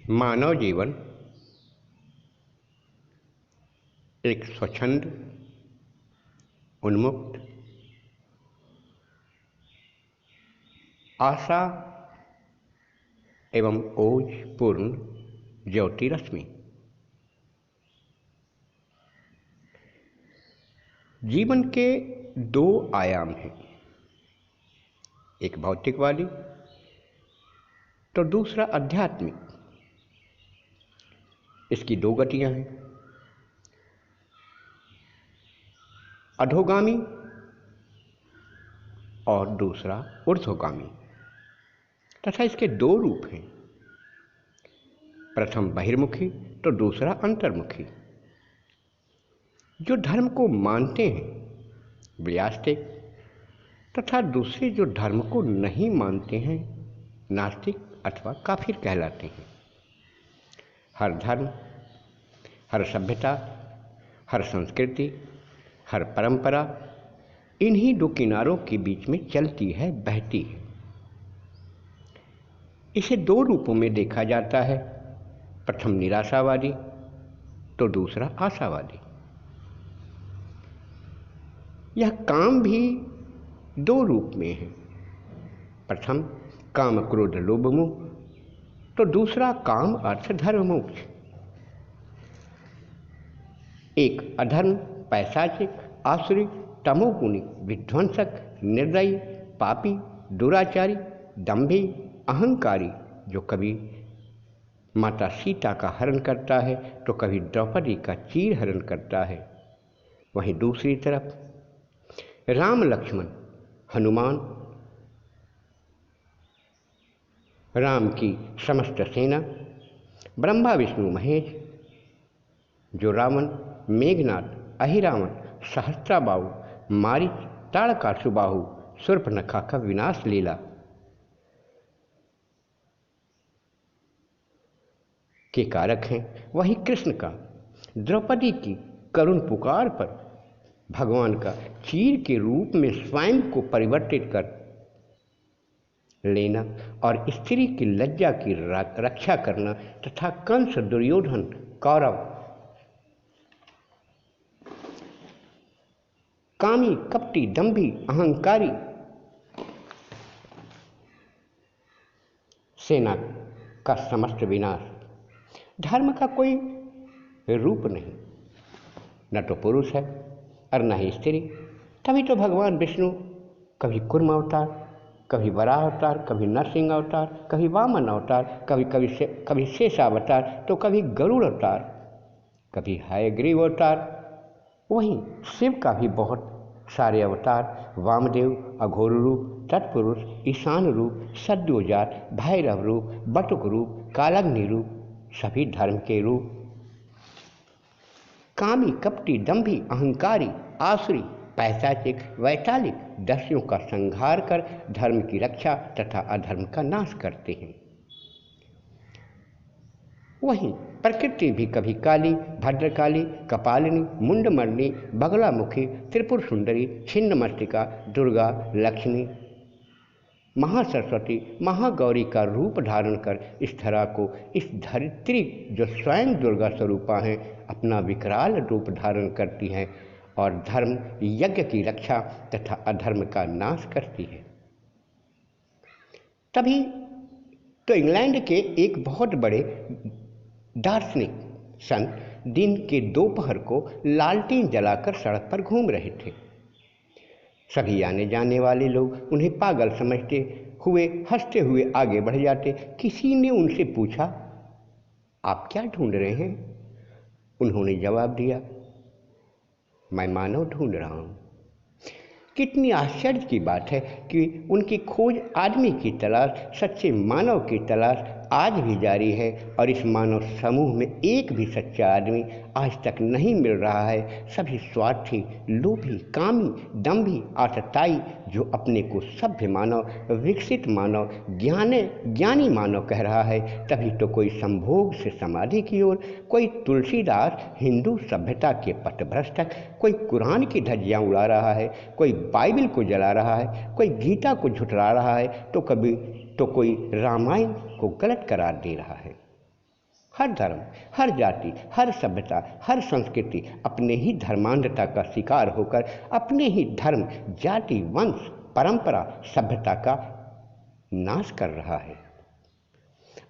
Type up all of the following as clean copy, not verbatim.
मानव जीवन एक स्वच्छंद, उन्मुक्त, आशा एवं ओज पूर्ण ज्योति रश्मि। जीवन के दो आयाम हैं, एक भौतिकवादी तो दूसरा आध्यात्मिक। इसकी दो गतियां हैं, अधोगामी और दूसरा ऊर्ध्वगामी, तथा इसके दो रूप हैं, प्रथम बहिर्मुखी तो दूसरा अंतर्मुखी। जो धर्म को मानते हैं वे आस्तिक, तथा दूसरे जो धर्म को नहीं मानते हैं नास्तिक अथवा काफिर कहलाते हैं। हर धर्म, हर सभ्यता, हर संस्कृति, हर परंपरा इन्हीं दो किनारों के बीच में चलती है, बहती है। इसे दो रूपों में देखा जाता है, प्रथम निराशावादी तो दूसरा आशावादी। यह काम भी दो रूप में है, प्रथम काम क्रोध लोभ मोह तो दूसरा काम अर्थ धर्म मोक्ष। एक अधर्म पैशाचिक, आसुरी, तमोगुणी, विध्वंसक, निर्दयी, पापी, दुराचारी, दंभी, अहंकारी, जो कभी माता सीता का हरण करता है तो कभी द्रौपदी का चीर हरण करता है। वहीं दूसरी तरफ राम लक्ष्मण हनुमान, राम की समस्त सेना, ब्रह्मा विष्णु महेश, जो रावण, मेघनाथ, अहिरावण, सहस्त्राबाहु, मारीच, ताड़कासुबाहु, शूर्पणखा का विनाश लीला के कारक हैं। वही कृष्ण का द्रौपदी की करुण पुकार पर भगवान का चीर के रूप में स्वयं को परिवर्तित कर लेना और स्त्री की लज्जा की रक्षा करना, तथा कंस, दुर्योधन, कौरव कामी, कपटी, दंभी, अहंकारी सेना का समस्त विनाश। धर्म का कोई रूप नहीं, न तो पुरुष है और न ही स्त्री। तभी तो भगवान विष्णु कभी कूर्म अवतार, कभी वराह अवतार, कभी नरसिंह अवतार, कभी वामन अवतार, कभी शेषावतार तो कभी गरुड़ अवतार, कभी हयग्रीव अवतार। वहीं शिव का भी बहुत सारे अवतार, वामदेव, अघोर रूप, तत्पुरुष, ईशान रूप, सद्योजात, भैरव रूप, बटुक रूप, कालाग्नि रूप, सभी धर्म के रूप। कामी, कपटी, दंभी, अहंकारी, आसुरी, पैशाचिक, वैतालिक दस्युओं का संहार कर धर्म की रक्षा तथा अधर्म का नाश करते हैं। वहीं प्रकृति भी कभी काली, भद्रकाली, कपालिनी, मुंडमर्णी, बगलामुखी, त्रिपुर सुंदरी, छिन्नमस्तिका, दुर्गा, लक्ष्मी, महासरस्वती, महागौरी का रूप धारण कर इस धरा को, इस धरित्री जो स्वयं दुर्गा स्वरूपा हैं, अपना विकराल रूप धारण करती हैं और धर्म यज्ञ की रक्षा तथा अधर्म का नाश करती है। तभी तो इंग्लैंड के एक बहुत बड़े दार्शनिक संत दिन के दोपहर को लालटेन जलाकर सड़क पर घूम रहे थे। सभी आने जाने वाले लोग उन्हें पागल समझते हुए हंसते हुए आगे बढ़ जाते। किसी ने उनसे पूछा, आप क्या ढूंढ रहे हैं? उन्होंने जवाब दिया, मैं मानव ढूंढ रहा हूँ। कितनी आश्चर्य की बात है कि उनकी खोज आदमी की तलाश, सच्चे मानव की तलाश आज भी जारी है और इस मानव समूह में एक भी सच्चा आदमी आज तक नहीं मिल रहा है। सभी स्वार्थी, लोभी, कामी, दंभी, आतताई, जो अपने को सभ्य मानव, विकसित मानव, ज्ञानी मानव कह रहा है। तभी तो कोई संभोग से समाधि की ओर, कोई तुलसीदास हिंदू सभ्यता के पथभ्रष्टक, कोई कुरान की धज्जियाँ उड़ा रहा है, कोई बाइबल को जला रहा है, कोई गीता को झुठला रहा है, तो कोई रामायण को गलत करार दे रहा है। हर धर्म, हर जाति, हर सभ्यता, हर संस्कृति अपने ही धर्मांधता का शिकार होकर अपने ही धर्म, जाति, वंश, परंपरा, सभ्यता का नाश कर रहा है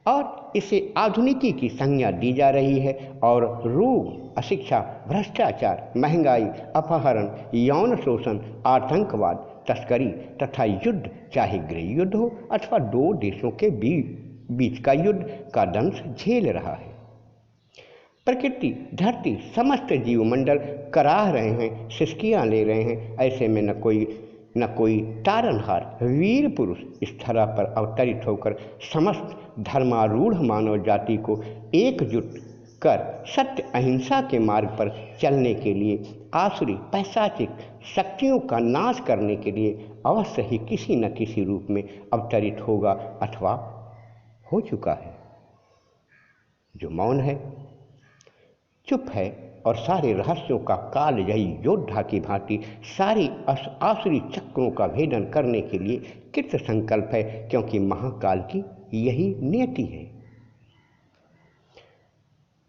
और इसे आधुनिकी की संज्ञा दी जा रही है और रोग, अशिक्षा, भ्रष्टाचार, महंगाई, अपहरण, यौन शोषण, आतंकवाद, तस्करी तथा युद्ध, चाहे गृह युद्ध हो अथवा दो देशों के बीच का युद्ध, का दंश झेल रहा है। प्रकृति, धरती, समस्त जीवमंडल कराह रहे हैं, सिसकियां ले रहे हैं। ऐसे में न कोई तारनहार वीर पुरुष इस धरा पर अवतरित होकर समस्त धर्मारूढ़ मानव जाति को एकजुट कर सत्य अहिंसा के मार्ग पर चलने के लिए, आसुरी पैशाचिक शक्तियों का नाश करने के लिए अवश्य ही किसी न किसी रूप में अवतरित होगा अथवा हो चुका है। जो मौन है, चुप है और सारे रहस्यों का कालजयी योद्धा की भांति सारी आसुरी चक्रों का भेदन करने के लिए कृत संकल्प है, क्योंकि महाकाल की यही नियति है।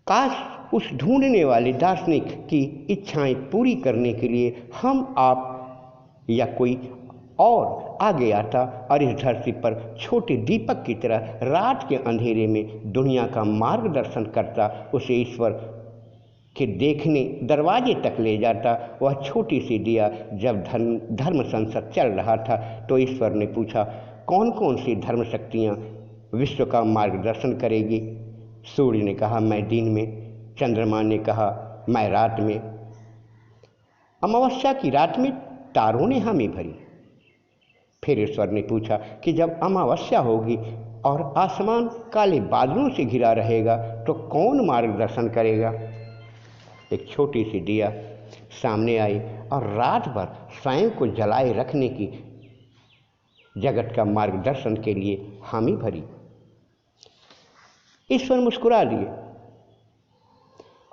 काश उस ढूंढने वाले दार्शनिक की इच्छाएं पूरी करने के लिए हम आप या कोई और आगे आता और इस धरती पर छोटे दीपक की तरह रात के अंधेरे में दुनिया का मार्गदर्शन करता, उसे ईश्वर के देखने दरवाजे तक ले जाता। वह छोटी सी दिया जब धर्म संसद चल रहा था तो ईश्वर ने पूछा, कौन कौन सी धर्म शक्तियाँ विश्व का मार्गदर्शन करेगी? सूर्य ने कहा, मैं दिन में। चंद्रमा ने कहा, मैं रात में। अमावस्या की रात में तारों ने हामी भरी। फिर ईश्वर ने पूछा कि जब अमावस्या होगी और आसमान काले बादलों से घिरा रहेगा तो कौन मार्गदर्शन करेगा? एक छोटी सी दिया सामने आई और रात भर स्वयं को जलाए रखने की जगत का मार्गदर्शन के लिए हामी भरी। ईश्वर मुस्कुरा दिए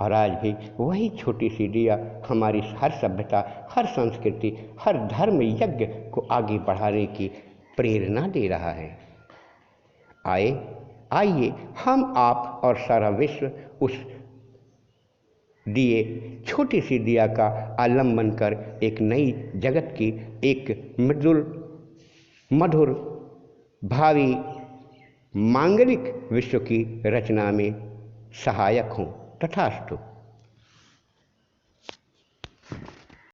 और आज भी वही छोटी सी दिया हमारी हर सभ्यता, हर संस्कृति, हर धर्म यज्ञ को आगे बढ़ाने की प्रेरणा दे रहा है। आइए हम आप और सारा विश्व उस दिए, छोटी सी दिया का आलम्बन कर एक नई जगत की, एक मृदुल मधुर भावी मांगलिक विश्व की रचना में सहायक हों। तथास्तु।